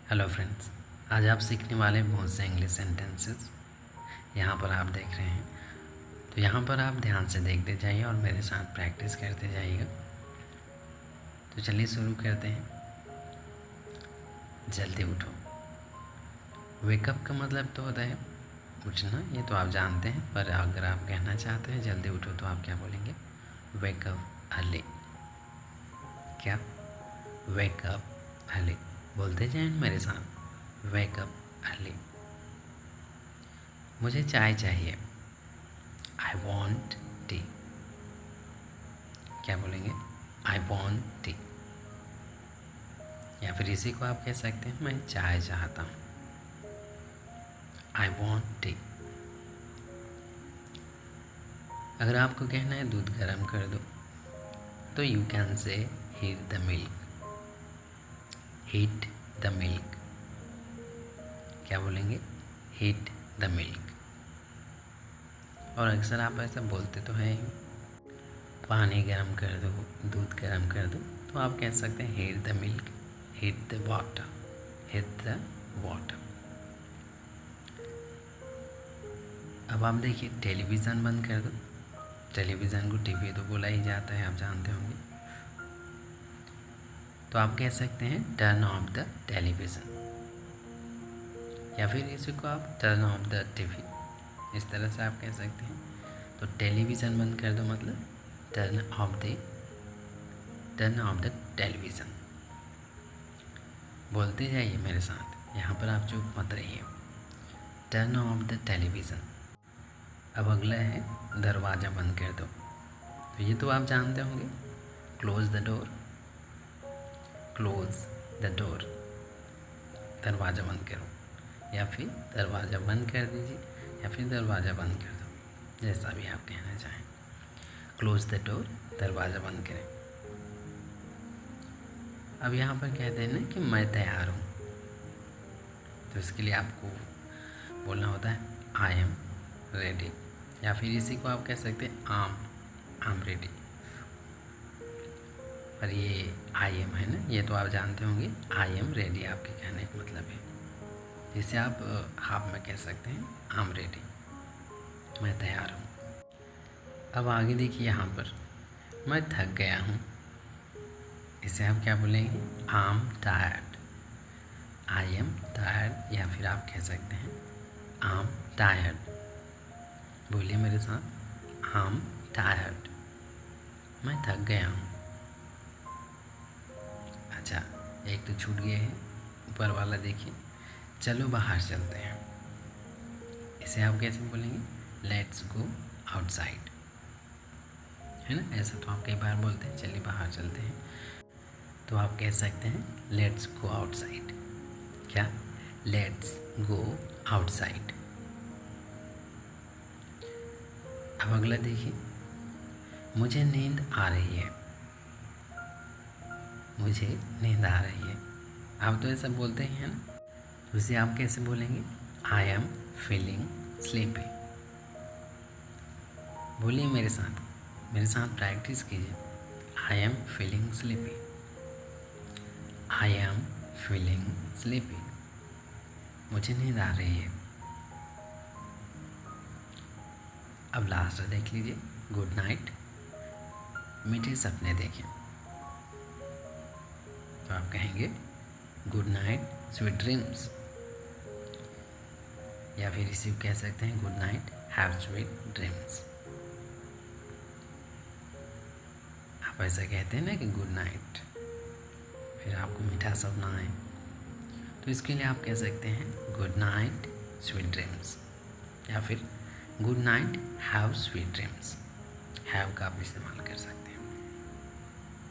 Hello friends, आज आप सीखने वाले हैं बहुत से इंग्लिश सेंटेंसेस। यहाँ पर आप देख रहे हैं, तो यहाँ पर आप ध्यान से देखते जाइए और मेरे साथ प्रैक्टिस करते जाइएगा। तो चलिए शुरू करते हैं। जल्दी उठो। वेकअप का मतलब तो होता है उठना, ये तो आप जानते हैं, पर अगर आप कहना चाहते हैं जल्दी उठो तो आप क्या बोलेंगे? Wake up early. क्या? Wake up early. बोलते जाएं मेरे साथ, वेकअप अर्ली। मुझे चाय चाहिए, आई वॉन्ट टी। क्या बोलेंगे? I want tea. या फिर इसी को आप कह सकते हैं, मैं चाय चाहता हूँ, आई वॉन्ट टी। अगर आपको कहना है दूध गर्म कर दो, तो you can say heat the milk. Heat the milk. क्या बोलेंगे? Heat the milk. और अक्सर आप ऐसा बोलते तो हैं, पानी गर्म कर दो, दूध गर्म कर दो, तो आप कह सकते हैं heat the milk, heat the water, heat the water. अब आप देखिए, टेलीविज़न बंद कर दो। टेलीविज़न को टीवी तो बोला ही जाता है, आप जानते होंगे। तो आप कह सकते हैं टर्न ऑफ द टेलीविज़न, या फिर इसी को आप टर्न ऑफ द टीवी, इस तरह से आप कह सकते हैं। तो टेलीविज़न बंद कर दो मतलब टर्न ऑफ द टेलीविज़न। बोलते जाइए मेरे साथ, यहाँ पर आप चुप मत रहिए। Turn off the television. अब अगला है दरवाज़ा बंद कर दो। तो ये तो आप जानते होंगे, close the door. Close the door, दरवाज़ा बंद करो, या फिर दरवाज़ा बंद कर दीजिए, या फिर दरवाज़ा बंद कर दो, जैसा भी आप कहना चाहें। क्लोज़ द डोर, दरवाज़ा बंद करें। अब यहाँ पर कहते हैं ना कि मैं तैयार हूँ, तो इसके लिए आपको बोलना होता है आई एम रेडी, या फिर इसी को आप कह सकते हैं आई एम रेडी। पर ये आई एम है ना, ये तो आप जानते होंगे, आई एम रेडी आपके कहने का मतलब है। जिसे आप हाफ में कह सकते हैं आई एम रेडी, मैं तैयार हूँ। अब आगे देखिए, यहाँ पर मैं थक गया हूँ, इसे आप क्या बोलेंगे? I am tired. I am tired, या फिर आप कह सकते हैं आई एम टायर्ड। बोलिए मेरे साथ, आई एम टायर्ड, मैं थक गया हूँ। अच्छा, एक तो छूट गए हैं, ऊपर वाला देखिए, चलो बाहर चलते हैं, इसे आप कैसे बोलेंगे? लेट्स गो आउटसाइड, है ना? ऐसा तो आप कई बार बोलते हैं, चलिए बाहर चलते हैं, तो आप कह सकते हैं लेट्स गो आउटसाइड। क्या? Let's go outside. अब अगला देखिए, मुझे नींद आ रही है। मुझे नींद आ रही है, आप तो ऐसा बोलते ही हैं ना, तो उसे आप कैसे बोलेंगे? I am feeling sleepy. बोलिए मेरे साथ प्रैक्टिस कीजिए। I am feeling sleepy, I am feeling sleepy, मुझे नींद आ रही है। अब लास्ट देख लीजिए, गुड नाइट, मीठे सपने देखें, तो आप कहेंगे गुड नाइट, स्वीट ड्रीम्स, या फिर इसी को कह सकते हैं good night, have sweet dreams. आप ऐसा कहते हैं ना कि गुड नाइट, फिर आपको मीठा सपना आए, तो इसके लिए आप कह सकते हैं गुड नाइट, स्वीट ड्रीम्स, या फिर good night, have sweet dreams. Have का आप इस्तेमाल कर सकते हैं,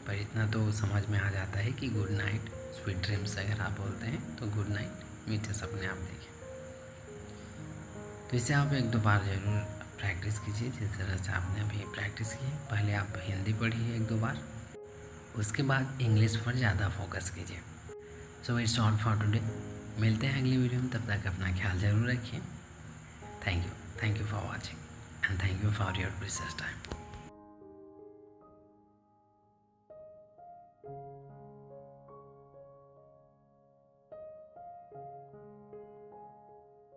पर इतना तो समझ में आ जाता है कि गुड नाइट, स्वीट ड्रीम्स अगर आप बोलते हैं तो गुड नाइट, मीठे सपने आप देखें। तो इसे आप एक दो बार ज़रूर प्रैक्टिस कीजिए, जिस तरह से आपने अभी प्रैक्टिस की है। पहले आप हिंदी पढ़िए एक दो बार, उसके बाद इंग्लिश पर ज़्यादा फोकस कीजिए। So it's all for today. मिलते हैं अगली वीडियो में, तब तक अपना ख्याल ज़रूर रखिए। Thank you for watching and thank you for your precious time.